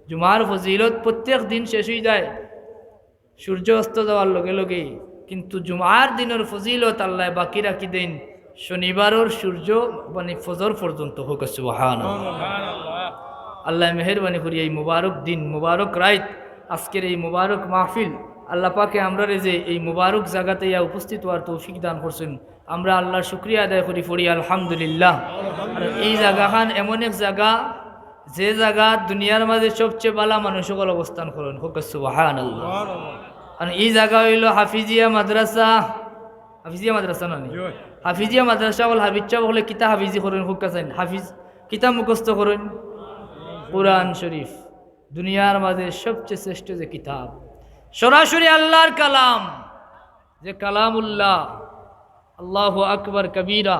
জুমার ফজিলত প্রত্যেক দিন শেষ হয়ে যায় সূর্য অস্ত যাওয়ার লগে লগে, কিন্তু জুমার দিনের ফজিলত আল্লাহ বাকি রাখি দেন শনিবারের সূর্য মানে ফজর পর্যন্ত হোক। সুবহানাল্লাহ। আল্লাহ মেহরবানি করি এই মুবারক দিন মুবারক রাত আজকের এই মুবারক মাহফিল আল্লাহ পাকে আমরা যে এই মুবারক জায়গাতে ইয়া উপস্থিত হওয়ার তৌফিক দান করছেন, আমরা আল্লাহর শুকরিয়া আদায় করি পড়ি আলহামদুলিল্লাহ। আর এই জায়গাখান এমন এক জায়গা যে জায়গা দুনিয়ার মাঝে সবচেয়ে ভালো মানুষ সকল অবস্থান করেন হোক। সুবহানাল্লাহ। আর এই জায়গা হইল হাফিজিয়া মাদ্রাসা। হাফিজিয়া মাদ্রাসা না হাফিজিয়া মাদ্রাসা বল হাফিজা বলে কিতা হাফিজি করেন হোক কাছেন হাফিজ কিতা মুখস্থ করেন কুরআন শরীফ, দুনিয়ার মাঝে সবচেয়ে শ্রেষ্ঠ যে কিতাব, সরাসরি আল্লাহর কালাম, যে কালামুল্লাহ আল্লাহু আকবার কবীরা,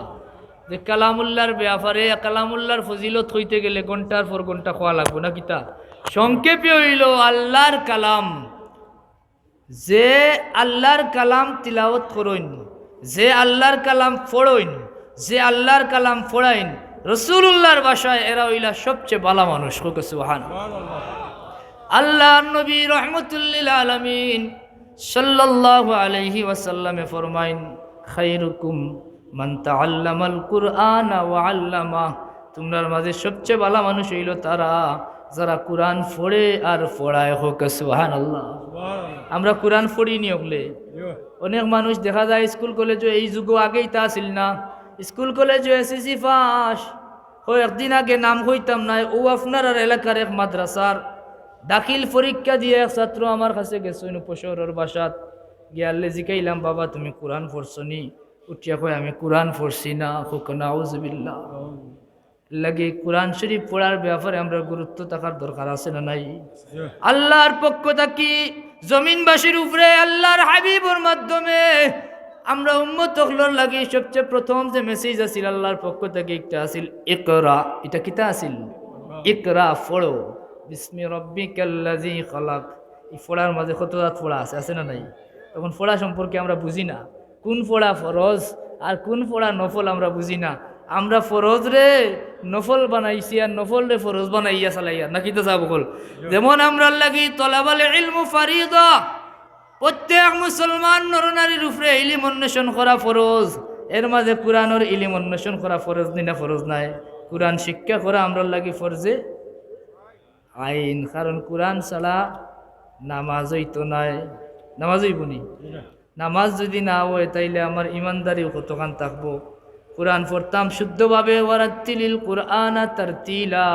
যে কালামুল্লাহর ব্যাপারে কালামুল্লাহর ফজিলত হইতে গেলে ঘন্টার পর ঘন্টা খোয়া লাগবো না কিতা। সংক্ষেপে হইল আল্লাহর কালাম, যে আল্লাহর কালাম তিলাওয়াত করইন, যে আল্লাহর কালাম পড়ইন, যে আল্লাহর কালাম পড়াইন রাসূলুল্লাহর ভাষায় এরা হইলা সবচেয়ে ভালো মানুষ হোক। সুবহানাল্লাহ। আল্লাহর নবী রহমতুল্লিল আলামিন সাল্লাল্লাহু আলাইহি ওয়াসাল্লামে ফরমাইন খায়রুকুম মান তাআল্লামাল কুরআন ওয়া আল্লামা, তোমার মাঝে সবচেয়ে ভালো মানুষ হইল তারা যারা কোরআন পড়ে আর পড়ায় হোক। সুবহানাল্লাহ। আমরা কোরআন পড়ি নি হলে অনেক মানুষ দেখা যায় স্কুল কলেজে এই যুগ আগেই তা ছিল না, স্কুল কলেজে এসএসসি পাস হয় একদিন আগে নাম হইতাম না। ও আপনার এলাকার এক মাদ্রাসার দাখিল পরীক্ষা দিয়ে এক ছাত্র আমার কাছে গেছেন উপশহরের বাসাত গিয়ালে জিকাইলাম বাবা তুমি কোরআন পড়ছো নি? উঠিয়া কয় আমি কোরআন পড়ছি না। হোক নাউজুবিল্লাহ। লাগে কোরআন শরীফ পড়ার ব্যাপারে আমরা গুরুত্ব থাকার দরকার আছে না নাই? আল্লাহর পক্ষ থাকি জমিনবাসীর উপরে আল্লাহর হাবিবুর মাধ্যমে আমরা উম্মত হলর লাগে সবচেয়ে প্রথম যে মেসেজ আছিল আল্লাহর পক্ষ থেকে একটা আছিল ইকরা। এটা কিতা আছিল? ইকরা পড়ো বিসমি রব্বিকাল্লাযী খালাক। এই পড়ার মাঝে কত রাত পড়া আছে না নাই? তখন পড়া সম্পর্কে আমরা বুঝি না, কোন পড়া ফরজ আর কোন পড়া নফল আমরা বুঝি না। আমরা ফরজ রে নফল বানাইছি আর নফল রে ফরজ বানাইয়া চালাইয়া নাকি তো যাব বল। যেমন আমরা লাগি তলাবাল ইলমু ফারিদা, প্রত্যেক মুসলমান নরনারীর উপরে ইলম অন্বেষণ করা ফরজ। এর মাঝে কোরআনের ইলম অন্বেষণ করা ফরজ নি না? ফরজ নাই। কোরআন শিক্ষা করা আমরা লাগি ফরজে আইন, কারণ কোরআন ছাড়া নামাজ হইতো নাই। নামাজ হইব নি? নামাজ যদি না হয় তাইলে আমার ইমানদারিও কতখান থাকবো। কোরআন পড়তাম শুদ্ধভাবে, ওয়ারাত্তিলিল কুরআনা তারতিলা,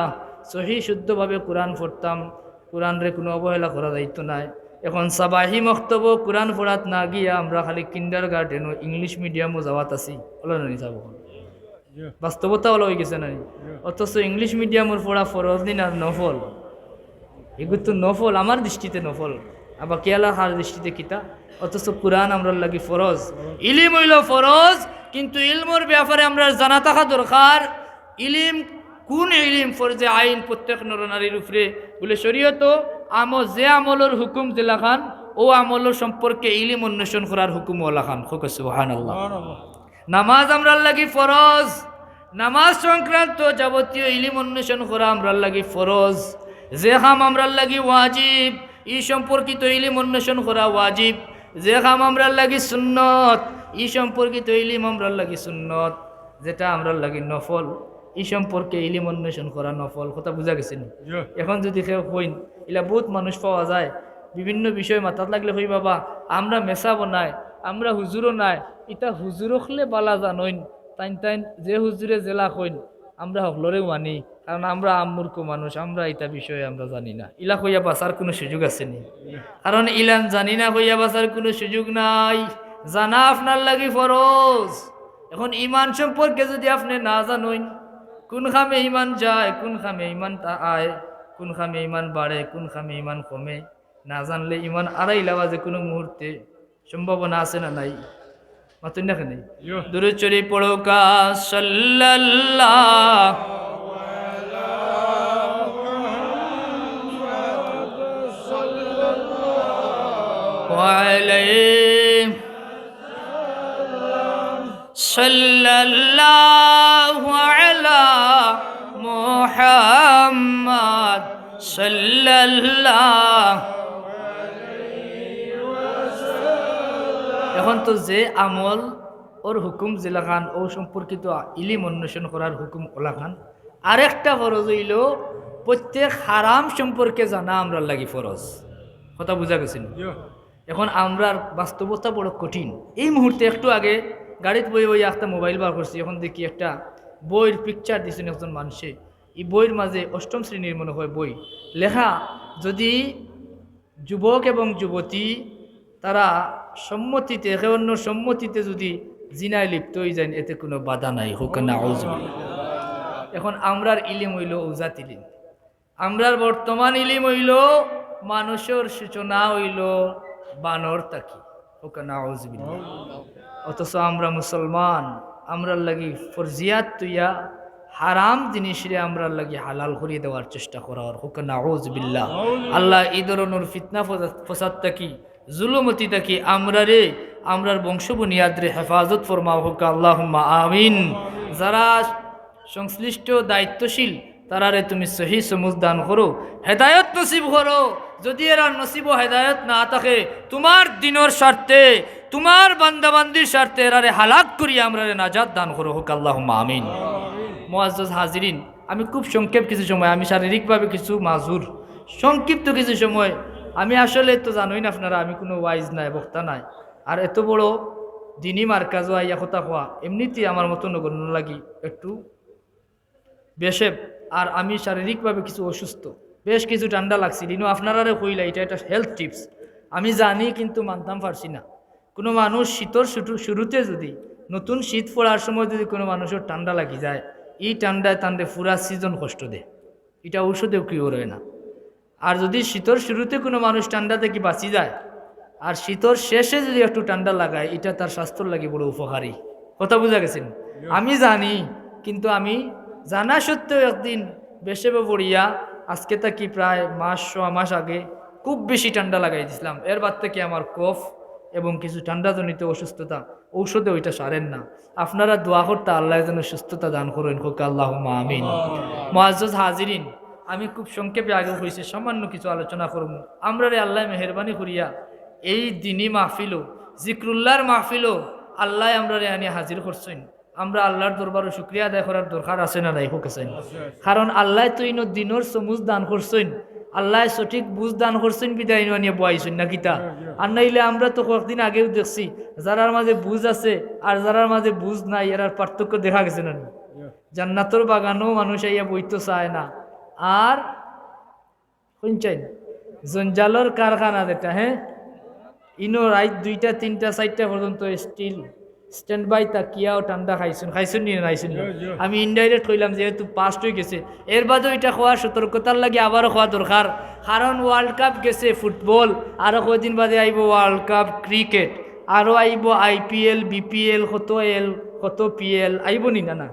সহি শুদ্ধভাবে কোরআন পড়তাম, কোরআন রে কোনো অবহেলা করা যাইতো নাই। এখন সাবাহি মক্তব্য কোরআন পড়াত না গিয়া আমরা খালি কিন্ডার গার্ডেন ইংলিশ মিডিয়ামও যাওয়াত আছি হলো না? যাব বাস্তবতা হলো হয়ে গেছে না? অথচ ইংলিশ মিডিয়ামের পড়া ফরজ নি না নফল? এগুলো তো নফল, আমার দৃষ্টিতে নফল, আবার কেয়ালা হার দৃষ্টিতে কিতা। অথচ কোরআন আমরা লাগি ফরজ। ইলিম হইল ফরজ, কিন্তু ইলমর ব্যাপারে আমরা জানা থাকা দরকার। ইলিম কোন ইলিম? ফরজে আইন প্রত্যেক নরনারীর উপরে বলে শরীয়ত আমল, যে আমলের হুকুম দিলাখান ও আমলের সম্পর্কে ইলিম অন্বেষণ করার হুকুম ওলাখান। সুবহানাল্লাহ। নামাজ আমরা লাগি ফরজ, নামাজ সংক্রান্ত যাবতীয় ইলিম অন্বেষণ করা আমরা লাগি ফরজ। যে কাম আমরা লাগি ওয়াজিব, ই সম্পর্কিত ইলিম অন্বেষণ করা ওয়াজিব। যে কাম আমরা লাগি সুন্নত, ই সম্পর্কিত ইলিম আমরা লাগি সুন্নত। যেটা আমরা লাগি নফল, ই সম্পর্কে ইলিম অন্বেষণ করা নফল। কথা বুঝা গেছে নি? এখন যদি কেউ কইন এলা বহুত মানুষ পাওয়া যায় বিভিন্ন বিষয় মাথাত লাগলে হই বাবা আমরা মেসা বনাই, আমরা হুজুরও নাই, ইটা হুজুর হলে বালা জানইন তাইন তাইন যে হুজুরে জেলা কইন আমরা হকলরেও মানি, কারণ আমরা আমূর্খ মানুষ, আমরা এটা বিষয়ে আমরা জানি না। ইলা কইয়া বাঁচার কোনো সুযোগ আছে নি? কারণ ইলান জানি না কইয়া বাঁচার কোনো সুযোগ নাই। জানা আপনার লাগি ফরজ। এখন ইমান সম্পর্কে যদি আপনি না জানেন, কোন খামে ইমান যায়, কোন খামে ইমান আয়, কোন খামে ইমান বাড়ে, কোন খামে ইমান কমে, না জানলে ইমান আড়াই লাওয়া যে কোনো মুহূর্তে সম্ভাবনা আছে না নাই? মাতুন না কেন? দুরূদ শরীফ পড়ো কা সাল্লাল্লাহু আলাইহি সাল্লাল্লাহু আলা মুহাম্মদ সাল্লাল্লাহু। এখন তো যে আমল ওর হুকুম জিলাখান ও সম্পর্কিত ইলিম অন্বেষণ করার হুকুম ওলাখান, আরেকটা ফরজ হইল প্রত্যেক হারাম সম্পর্কে জানা আমরা লাগি ফরজ। কথা বুঝা গেছিল? এখন আমরার বাস্তবতা বড় কঠিন। এই মুহূর্তে একটু আগে গাড়িতে বই বই একটা মোবাইল বার করছি, এখন দেখি একটা বইয়ের পিকচার দিয়েছেন একজন মানুষে। এই বইয়ের মাঝে অষ্টম শ্রেণীর মনে হয় বই লেখা, যদি যুবক এবং যুবতী তারা সম্মতিতে একে অন্য সম্মতিতে যদি জিনায় লিপ্ত হয়ে যায় এতে কোনো বাধা নাই, হোক না আউযুবিল্লাহ। এখন আমরার ইলিম হইল উজাত ইলিম, আমরার বর্তমান ইলিম হইল মানুষের সূচনা হইল বানর তাকি, হোক না আউযুবিল্লাহ। অথচ আমরা মুসলমান, আমরার লাগি ফরজিয়াত তুইয়া হারাম জিনিসরে আমরার লাগি হালাল করিয়ে দেওয়ার চেষ্টা করার, হোক না আউযুবিল্লাহ। আল্লাহ এই ধরনের ফিতনা ফসাদ তাকি জুলুমতি তাকি আমরার বংশ বুনিয়াদরে হেফাজত ফরমাও, হোক আল্লাহুম্মা আমিন। যারা সংশ্লিষ্ট দায়িত্বশীল তারারে তুমি সহি সমুজ দান করো, হেদায়ত নসিব করো। যদি এরা নসিব ও হেদায়ত না থাকে, তোমার দিনের স্বার্থে, তোমার বান্দাবান্দির স্বার্থে এরারে হালাক করি আমরারে নাজাত দান করো, হোক আল্লাহুম্মা আমিন। মুআজ্জাজ হাজিরিন, আমি খুব সংক্ষেপ কিছু সময়, আমি শারীরিকভাবে কিছু মাজুর, সংক্ষিপ্ত কিছু সময়, আমি আসলে তো জানোই না আপনারা, আমি কোনো ওয়াইজ নাই, বক্তা নাই, আর এত বড় দিনী মার্কাজ আইয়া কথা হওয়া এমনিতেই আমার মতো নগণ্য লাগি একটু বেশেব। আর আমি শারীরিকভাবে কিছু অসুস্থ, বেশ কিছু ঠান্ডা লাগছিল, ইনো আপনারারে কইলা এটা একটা হেলথ টিপস, আমি জানি কিন্তু মানতাম পারছি না। কোনো মানুষ শীতর শুরুতে যদি নতুন শীত পড়ার সময় যদি কোনো মানুষের ঠান্ডা লাগি যায়, এই ঠান্ডায় তান্ডে পুরা সিজন কষ্ট দেয়, এটা ঔষধেও কিওর হয় না। আর যদি শীতর শুরুতে কোনো মানুষ ঠান্ডা থেকে বাঁচি যায়, আর শীতর শেষে যদি একটু ঠান্ডা লাগায়, এটা তার স্বাস্থ্যর লাগে বড় উপকারী। কথা বুঝা গেছেন? আমি জানি, কিন্তু আমি জানা সত্ত্বেও একদিন বেশেবে পড়িয়া আজকে তাকি প্রায় মাস আগে খুব বেশি ঠান্ডা লাগাই দিয়েছিলাম। এর বাদ থেকে আমার কফ এবং কিছু ঠান্ডাজনিত অসুস্থতা, ঔষধে ওইটা সারেন না। আপনারা দোয়া করতে আল্লাহ যেন সুস্থতা দান করেন, হোক আল্লাহুম্মা আমিন। মুআজ্জাজ হাজিরিন, আমি খুব সংক্ষেপে আগে হয়েছে সামান্য কিছু আলোচনা করব। আমরা রে আল্লাহ মেহরবানি করিয়া এই দিনী মাহফিলও, জিক্রুল্লাহর মাহফিলও আল্লাহ আমরা রে আনিয়া হাজির করছেন। আমরা আল্লাহর দরবারে শুকরিয়া আদায় করার দরকার আছে না নাই? হোক আছে। কারণ আল্লাহ তো ইনো দিনের সমুজ দান করছেন, আল্লাহ সঠিক বুঝ দান করছেন বিদায় নিয়ে বয়াইছেন না কিতা। আর নাইলে আমরা তো কয়েকদিন আগেও দেখছি যারার মাঝে বুঝ আছে আর যারার মাঝে বুঝ নাই, এর পার্থক্য দেখা গেছে না? জান্নাতর বাগানও মানুষ আইয়া বইতে চায় না, আর শুনছেন জঞ্জালর কারখানা যেটা, হ্যাঁ, ইনো রাত 2টা 3টা 4টা পর্যন্ত স্টিল স্ট্যান্ড বাই তাকিয়াও ঠান্ডা খাইছেন নি নাইছেন? আমি ইনডাইরেক্ট হইলাম যেহেতু পাস্ট হয়ে গেছে, এর বাদেও এটা খাওয়ার সতর্কতার লাগে আবারও খাওয়া দরকার। কারণ ওয়ার্ল্ড কাপ গেছে ফুটবল, আরও কদিন বাদে আইব ওয়ার্ল্ড কাপ ক্রিকেট, আরও আইব IPL BPL, কত PL আইব নি না?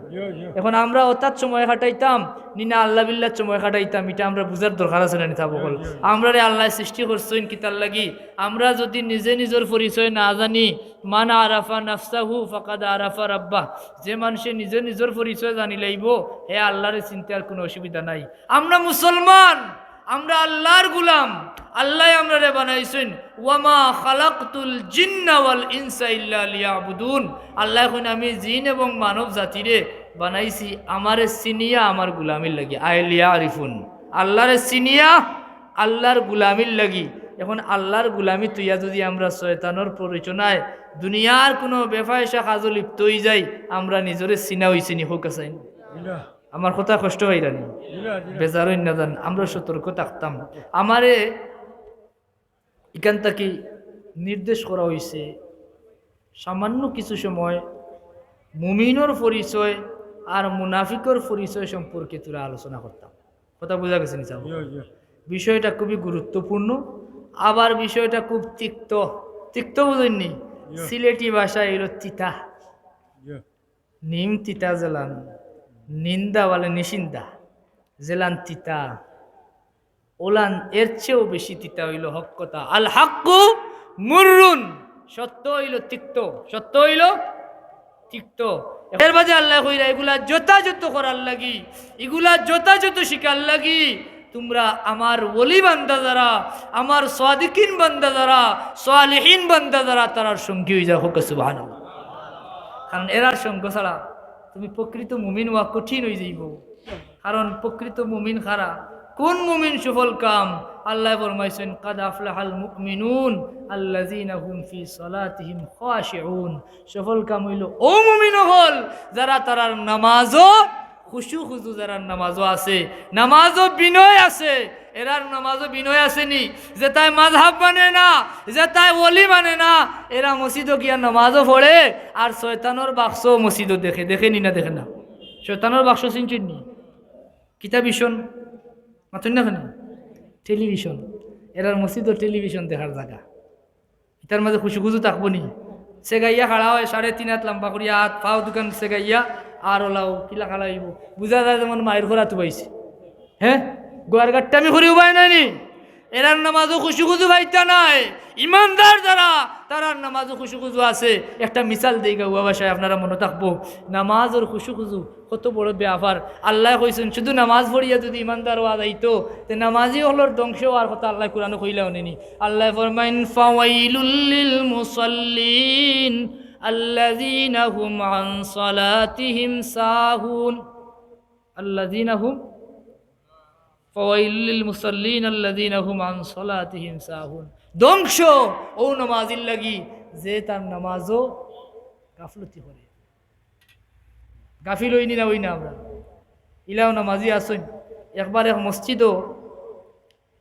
এখন আমরা অর্থাৎ সময় কাটাইতাম নি না আল্লাহ বিল্লাহ সময় কাটাইতাম, এটা আমরা বুঝার দরকার আছে না নিতা বকল। আমরা রে আল্লাহ সৃষ্টি করছেন কিতার লাগি, আমরা যদি নিজে নিজের পরিচয় না জানি, মান আরাফা নাফসাহু ফাকাদ আরাফা রাব্বাহ, যে মানুষে নিজে নিজের পরিচয় জানি লাইব হে আল্লাহর চিন্তার কোনো অসুবিধা নাই। আমরা মুসলমান, আমরা আল্লাহর গুলাম, আল্লাহ আমরা রে বানাইছেন, ওয়ামা খালাকতুল জিন্না ওয়াল ইনসা ইল্লা লিয়াবুদুন। আল্লাহ এখন আমি জিন এবং মানব জাতিরে বানাইছি আমারে সিনিয়া আমার গুলামির লাগি, আইলিয়া আরিফুন, আল্লাহরে সিনিয়া আল্লাহর গুলামির লাগি। এখন আল্লাহর গুলামি তুইয়া যদি আমরা শয়তানের প্ররোচনায় দুনিয়ার কোনো বেফায়সা কাজে লিপ্ত হয়ে যাই, আমরা নিজরে চিনা হইছি নি? হোক আছে। আমার কথা কষ্ট হয় রানি, বেজারই না জান, আমরা সতর্ক থাকতাম। আমারে এখান থেকে নির্দেশ করা হয়েছে সামান্য কিছু সময় মুমিনের পরিচয় আর মুনাফিকর পরিচয় সম্পর্কে তোরা আলোচনা করতাম। কথা বোঝা গেছে নি? বিষয়টা খুবই গুরুত্বপূর্ণ, আবার বিষয়টা খুব তিক্ত বুঝেননি? সিলেটি ভাষায় এলো তিতা, নিম তিতা জেলান, নিন্দা বলে নিশিন্দা, জেলান তিতা, ওলান এর চেয়েও বেশি তিতা হইল হক কথা। আল হাক্কু মুররুন, সত্য হইল তিক্ত, সত্য হইল তিক্ত। এর বাদে আল্লাহ কইরা এগুলা যথাযথ করার লাগি, এগুলা যথাযথ শিকার লাগি তোমরা আমার ওলি বান্দা যারা, আমার সাদিকিন বান্দা যারা, সালিহিন বান্দা যারা, তারার সঙ্গী হয়ে যাও। হোক সুবহানাল্লাহ। কারণ এরার সঙ্গ ছাড়া তুমি প্রকৃত মুমিন হওয়া কঠিন হয়ে যাইব। কারণ প্রকৃত মুমিন খারা, কোন মুমিন সফল কাম? আল্লাহ ফরমাইছেন কাদ আফলাহাল মুমিনুন আল্লাযীনা হুম ফি সালাতিহিম খাশিউন। সফল কাম হইল ও মুমিন হল যারা তারার নামাজও খুশু খুজু, যারা নামাজও আছে, নামাজও বিনয় আছে। এরার নামাজও বিনয় আসেনি যে তাই মাযহাব মানে না, যে তাই ওলি মানে না। এরা মসজিদও গিয়া নামাজও পড়ে আর শয়তানের বাক্স মসজিদও দেখে। দেখেনি না? দেখে না? শয়তানের বাক্স চিনছেন নি? কিতাবিশন মাথুন না? কেন টেলিভিশন? এরার মসজিদও টেলিভিশন দেখার জায়গা। এটার মাঝে খুশু খুশু থাকবো নি? সেগাইয়া খাড়া হয় 3.5 হাত লম্বা করিয়া, হাত পাও দোকান সেগাইয়া আর ওলাও কিলা খালাইব। বুঝা যায় যেমন মায়ের ঘোরা তো পাইছে। হ্যাঁ, গোয়ার গাট্টা আমি ঘুরি উপায় নাইনি। এরার নামাজও খুশু খুশু ভাইতা নাই। ইমানদার যারা, তারার নামাজও খুশু খুশু আছে। একটা মিসাল দিই গাওয়া ভাষায়, আপনারা মনে থাকবো। নামাজ ওর খুশু খুশু কত বড় ব্যাপার। আল্লাহ কইছেন শুধু নামাজ পড়িয়া যদি ইমানদার হওয়া যাইতো, তে নামাজি হলোর ধ্বংস হওয়ার কথা আল্লাহ কুরআনে কইলাও নেনি। আল্লাহ ফরমাইন ফাওয়াইলুল লিল মুসাল্লিন আল্লাযীনা হুম আন সালাতিহিম সাহুন। আল্লাযীনা হুম ফাওয়াইলুল লিল মুসাল্লিন আল্লাযীনা হুম আন সালাতিহিম সাহুন। ধ্বংস ও নামাজির লাগি যে তার নামাজও গাফলতি করে। গাফিল হইনি না? হই না? আমরা ইলাও নামাজি আসুন। একবার এক মসজিদও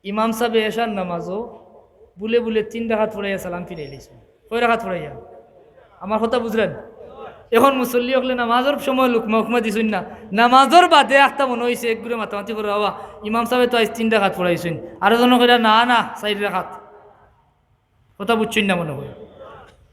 ইমাম সাহেব এসার নামাজও বুলে বুলে 3 রাকাত পড়াইয়া সালাম ফিরাই দিয়েছেন। কয় রাকাত পড়াইয়া? আমার কথা বুঝলেন? এখন মুসল্লি হলে নামাজের সময় লুকমা দিছুন না, নামাজের বাদে একটা মনে হয়েছে এক গুড়ে মাতামাতি করে বাবা ইমাম সাহেব তো আজ 3 রাকাত পড়াইছেন, আরো জন কইরা না না 4 রাকাত। কথা বুঝছেন না? মনে হয়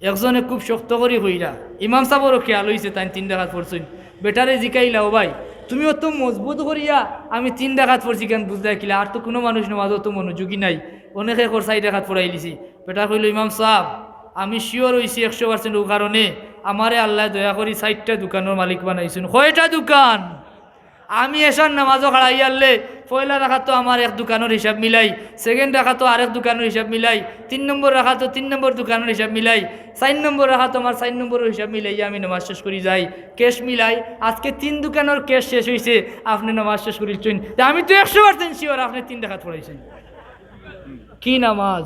একজনে খুব শক্ত করি হইরা ইমাম সাহেবেরও খেয়াল হয়েছে তাই 3 রাকাত পড়ছেন। বেটারে জিকাইলা ও ভাই তুমি অত মজবুত করিয়া আমি 3 রাকাত পড়ছি কেন বুঝলাই কিলা? আর তো কোনো মানুষ নামাজ অত মনোযোগী নাই, অনেকে 4 রাকাত পড়াই লিছি। বেটা কইল ইমাম সাহেব আমি শিওর হয়েছি 100% ও কারণে আমারে আল্লাহ দয়া করি 4টা দোকানের মালিক বানাইছেন। কয়টা দোকান? আমি এসার নামাজও খাড়াই আনলে পয়লা রাখা তো আমার এক দোকানের হিসাব মিলাই, সেকেন্ড রাখা তো আরেক দোকানের হিসাব মিলাই, 3 নম্বর রাখা তো 3 নম্বর দোকানের হিসাব মিলাই, 4 নম্বর রাখা তো আমার 4 নম্বরের হিসাব মিলাই আমি নামাজ শেষ করি যাই। ক্যাশ মিলাই আজকে 3 দোকানের ক্যাশ শেষ হয়েছে, আপনি নামাজ শেষ করেছেন। আমি তো 100% শিওর আপনি 3 রাকাত পড়াইছেন। কি নামাজ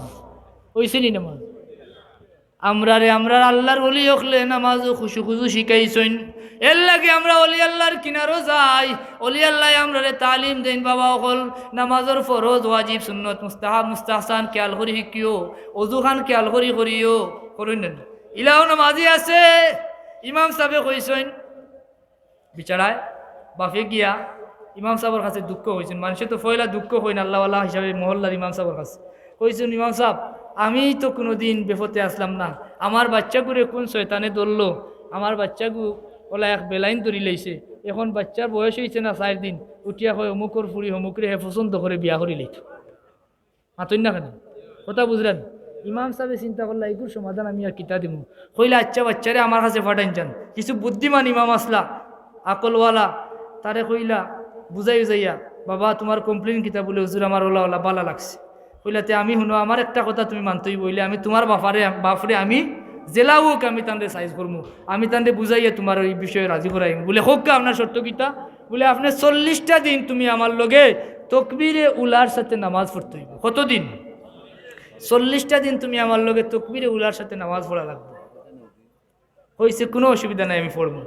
হয়েছে? নি নামাজ? আমরারে আমরার আল্লাহর ওলি হকলে নামাজও খুশু খুশু শিখাইছেন। এর লাগে আমরা অলি আল্লাহর কিনারও যাই। অলি আল্লাহ আমরারে তালিম দেন বাবা অকল নামাজের ফরজ ওয়াজিব সুন্নত মুস্তাহাব মুস্তাহসান খেয়াল করি শিখিও, অজু খান খেয়াল করি করিও করুন। ইলাও নামাজি আছে। ইমাম সাহেবে কইছেন বিচারায় বাফে গিয়া ইমাম সাহেবের কাছে দুঃখ হয়েছেন। মানুষে তো ফয়লা দুঃখ হয় না আল্লাহওয়ালা হিসাবে মহল্লার ইমাম সাহেবের কাছে কইছেন ইমাম সাহেব আমি তো কোনো দিন বেফতে আসলাম না, আমার বাচ্চাগুরে কোন শয়তানে ধরলো, আমার বাচ্চাগু ওলা এক বেলাইন ধরি লাইছে, এখন বাচ্চার বয়স হয়েছে না 4 দিন, উঠিয়া হয় অমুকর ফুরি অমুকরে হে পছন্দ করে বিয়া করি লাইত। মাতই না কেন? কথা বুঝলেন? ইমাম সাহেব চিন্তা করলা এইগুর সমাধান আমি আর কিতা দিব। কইলা আচ্ছা বাচ্চারে আমার কাছে ফাটাইন যান। কিছু বুদ্ধিমান ইমাম আসলা আকলওয়ালা, তারে কইলা বুঝাই যাইয়া বাবা তোমার কমপ্লেন কিতা বলে হুজুর আমার ওলা ওলা বালা লাগছে। কইলাতে আমি শুনো আমার একটা কথা তুমি মানতেই বইলে আমি তোমার বাপরে আমি জেলা হোক আমি তান্ডে সাইজ করবো, আমি তান্ডে বুঝাইয়া তোমার ওই বিষয়ে রাজি করাই বলে হোক আপনার সত্য কিতা বলে আপনি 40টা দিন তুমি আমার লগে তকবীরে উলার সাথে নামাজ পড়তে হইব। কতদিন? 40টা দিন তুমি আমার লগে তকবীরে উলার সাথে নামাজ পড়া লাগবে। হয়েছে কোনো অসুবিধা নাই আমি পড়বো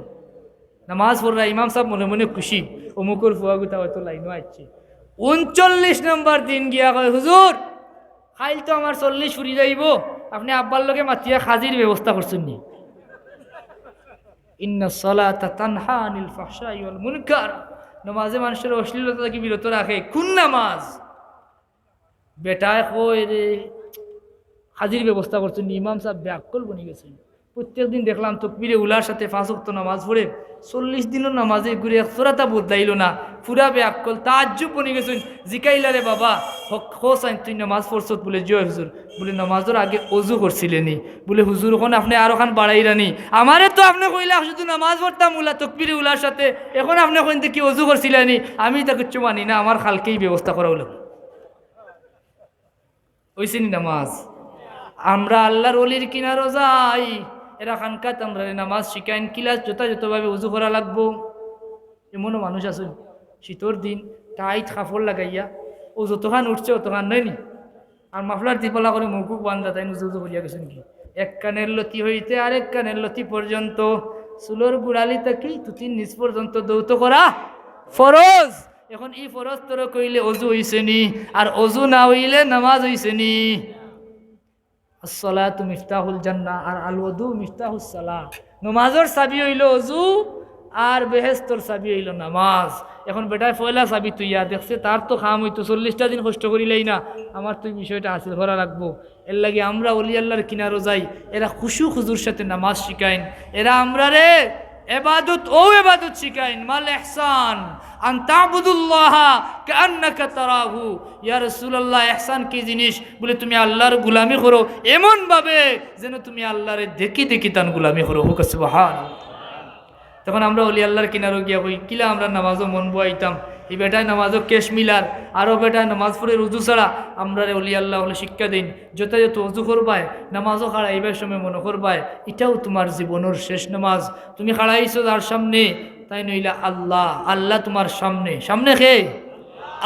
নামাজ পড়া। ইমাম সাহেব মনে মনে খুশি, অমুকর ফুয়াগুতা হয়তো লাইনও আসছে। 39 নম্বর দিন গিয়া কয় হুজুর খাইল তো আমার 40 ফুরি যাইব, আপনি আব্বার লগে মাতিয়া খাজির ব্যবস্থা করছেন নি? ইন্নাস সালাতা তানহা আনিল ফাহশাই ওয়াল মুনকার, নামাজে মানুষের অশ্লীলতা থেকে বিরত রাখে। কোন নামাজ? বেটায় কয় রে খাজির ব্যবস্থা করছেন নি? ইমাম সাহেব ব্যাকল বনি গেছেন। প্রত্যেক দিন দেখলাম তকবিরে উলার সাথে 5 ওয়াক্ত নামাজ পড়ে 40 দিনও নামাজে ঘুরে একসরাতা বদলাইল না, পুরা বেআক্কল তাজ্জুব বনে গেছেন। জিকাইলারে বাবা হোসাইন তুই নামাজ পড়ছত বলে জয় হুজুর, বলে নামাজের আগে অজু করছিলেনি, বলে হুজুর ওখান আপনি আরো খান বাড়াইরানি, আমারে তো আপনি কইলা শুধু নামাজ পড়তাম উলা তকবিরে উলার সাথে, এখন আপনি কইন কি অজু করছিলেনি, আমি তা কিচ্ছু মানি না, আমার খালকেই ব্যবস্থা করা হলো। ওইসিনি নামাজ আমরা আল্লাহর ওলির কিনারও যাই, এরা খানকাত আমরা নামাজ শিখাইন কিলাস যথাযথভাবে উজু করা লাগবো। এমনও মানুষ আছে শীতর দিন টাইট কাপড় লাগাইয়া ও যতখান উঠছে অতখান নয়নি, আর মাফলার দিপলা করে মুকুক বান্ধা তাই উজু উজু করিয়া গেছেন কি, এক কানের লতি হইতে আরেক কানের লতি পর্যন্ত চুলোর গুড়ালি থাকি তুতির নিচ পর্যন্ত দৌত করা ফরজ। এখন এই ফরজ তোর কইলে অজু হইছে নি, আর অজু না হইলে নামাজ হইছে নি। আসসালাতু মিফতাহুল জান্নাহ আর আল ওযু মিফতাহুস সালাহ। নামাজের চাবি হইল অজু আর বেহেশতর চাবি হইল নামাজ। এখন বেটায় পয়লা চাবি তুইয়া দেখছে তার তো খাম হইতো 40টা দিন কষ্ট করিলেই না, আমার তুই বিষয়টা হাসিল করা লাগবো। এর লাগে আমরা ওলি আল্লাহর কিনারও যাই, এরা খুশু খুজুর সাথে নামাজ শিখাইন, এরা আমরা রে এবাদত ও এবাদত শিখাইন। মাল ইহসান আন তা'বুদুল্লাহ কাআন্নাকা তারাহু। ইয়া রাসূলুল্লাহ ইহসান কি জিনিস, বলে তুমি আল্লাহর গোলামি করো এমন ভাবে যেন তুমি আল্লাহরে দেখি দেখি তান গোলামি করো। হুক সুবহানাল্লাহ। তখন আমরা ওলি আল্লাহর কিনারও গিয়া কই কিলা আমরা নামাজও মন বইতাম, এই বেটায় নামাজও কেশ মিলার, আরও বেটায় নামাজ পড়ে উজু ছাড়া আমরা রে ওলি আল্লাহ হলে শিক্ষা দিন, যথাযথ উজু করবায় নামাজও খাড়াইবার সময় মনে করবায় এটাও তোমার জীবনের শেষ নামাজ। তুমি খাড়াইছো যার সামনে তাই নইলা আল্লাহ, আল্লাহ তোমার সামনে, সামনে খে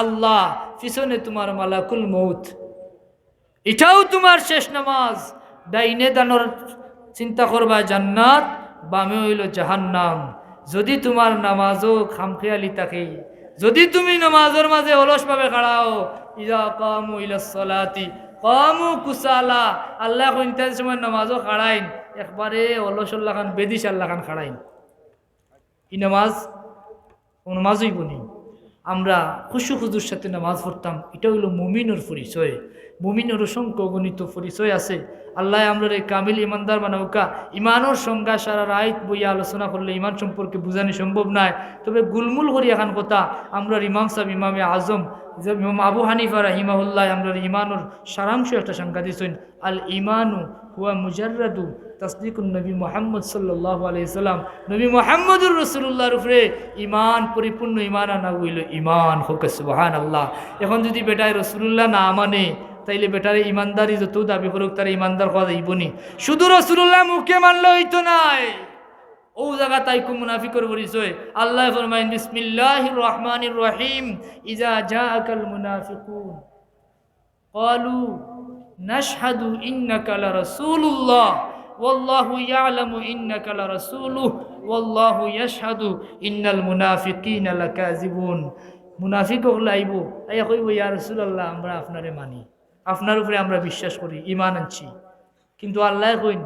আল্লাহ, পিছনে তোমার মালাকুল মউত, এটাও তোমার শেষ নামাজ। ডাইনে দানোর চিন্তা করবা জান্নাত, বামে হইল জাহান্নাম। যদি তোমার নামাজও খামখেয়ালি থাকে, যদি তুমি নামাজের মাঝে অলসভাবে খাড়াও, ইজা কামু ইলাস সালাতি কামু কুসালা, আল্লাহ কইতার সময় নামাজও খাড়াইন একবারে অলসল্লাহ খান বেদিস আল্লাহ খান খাড়াইন, এই নামাজই বনি। আমরা খুশু খুজুর সাথে নামাজ পড়তাম, এটা হইল মুমিনের পরিচয়। মুমিনের অসংখ্য গণিত পরিচয় আছে। আল্লাহ আমরা রে কামিল ইমানদার বানাউকা। ইমানের সংজ্ঞা সারা রাত বইয়া আলোচনা করলে ইমান সম্পর্কে বুঝানো সম্ভব নয়, তবে গুলমুল করি এখন কথা আমরা ইমাম সাহেব ইমামে আজম ইমাম আবু হানিফা রাহিমাহুল্লাহ আমরা ইমানের সারাংশ একটা সংজ্ঞা দিয়েছেন, আল ইমানু হুয়া মুজাররাদু তাসদিকুন নবী মুহাম্মদ সাল্লাল্লাহু আলাইহি সাল্লাম। নবী মুহাম্মদুর রাসূলুল্লাহর উপরে ইমান পরিপূর্ণ ইমান আনা হইল ইমান। হোক সুবহানাল্লাহ। এখন যদি বেটায় রাসূলুল্লাহ না মানে তাইলে বেটারে ইমানদারি যত দাবি করুক তারা ইমানদার হওয়া যাইবনি। শুধু রাসূলুল্লাহ মুখে মানলে হইতো নাই, ও জায়গা তাই কো মুনাফিকের পরিচয়। আল্লাহ ফরমায়েন বিসমিল্লাহির রহমানির রহিম, ইজা জাআকাল মুনাফিকুন ক্বালু নাশহাদু ইন্নাকা লারাসূলুল্লাহ ওয়াল্লাহু ইয়ালামু ইন্নাকা লারাসূলুহু ওয়াল্লাহু ইয়াশহাদু ইন্নাল মুনাফিকিনা লাকাযিবুন। মুনাফিক হল আইব, আইয়া কইব ইয়া রাসূলুল্লাহ আমরা আপনারে মানি, আপনার উপরে আমরা বিশ্বাস করি, ইমান আনছি, কিন্তু আল্লাহ কইন,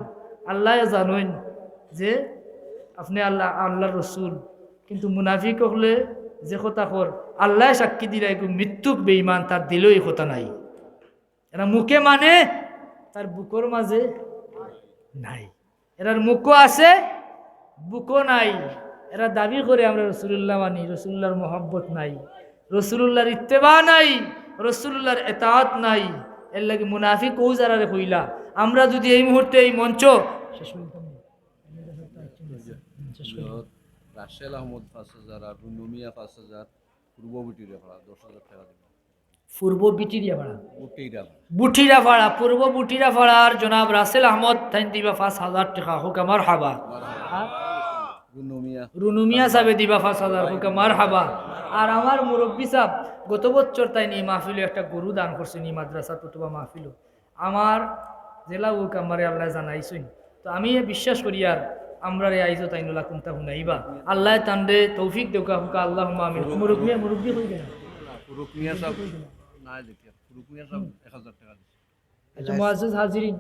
আল্লাহ জানেন যে আপনি আল্লাহর রসুল, কিন্তু মুনাফিক হলে যে কথা কর আল্লাহ সাক্ষী দিলে মৃত্যুক বেঈমান, তার দিলেও এই কথা নাই। এরা মুখে মানে তার বুকর মাঝে নাই, এরার মুখও আছে বুকও নাই। এরা দাবি করে আমরা রসুল্লাহ মানি, রসুল্লাহর মোহাব্বত নাই, রসুল্লাহর ইত্তেবা নাই, রসুল্লাহর এতাআত নাই। এর লাগে মুনাফিক ও যারা কইলা। আমরা যদি এই মুহূর্তে এই মঞ্চ রাশেল আহমদ 5,000 আর রুনুমিয়া 5,000, পূর্ব বুটিরা ভাড়া 10,000 টাকা দিবেন। পূর্ব বিটিরিয়া ভাড়া বুটিরা বুটিরা ভাড়া পূর্ব বুটিরা ভাড়ার জনাব রাসেল আহমদ থাইন দিবা 5,000 টাকা। হোক আমার হাবা। রুনুমিয়া সাহেব দিবা 5,000। হোক আমার হাবা। আর আমার মুরব্বী সাহেব গত বছর তাই নি মাহফিলে একটা গরু দান করছেন, এই মাদ্রাসা তুতুবা মাহফিল আমার জেলা ওক আমারে আল্লাহ জানাইছেন। তো আমি বিশ্বাস করি আর আমরা রে আইজো তাইনুল্লাহ কুন্তা হুনাইবা আল্লাহ তান্ডে তৌফিক দেউকা। হুকা আল্লাহ আমিন। মুরব্বী হই গেল রুকমিয়া সাহেব না দেখি, রুকমিয়া সাহেব 1,000 টাকা দিছে। আচ্ছা মুআজ্জিজ হাজিরিন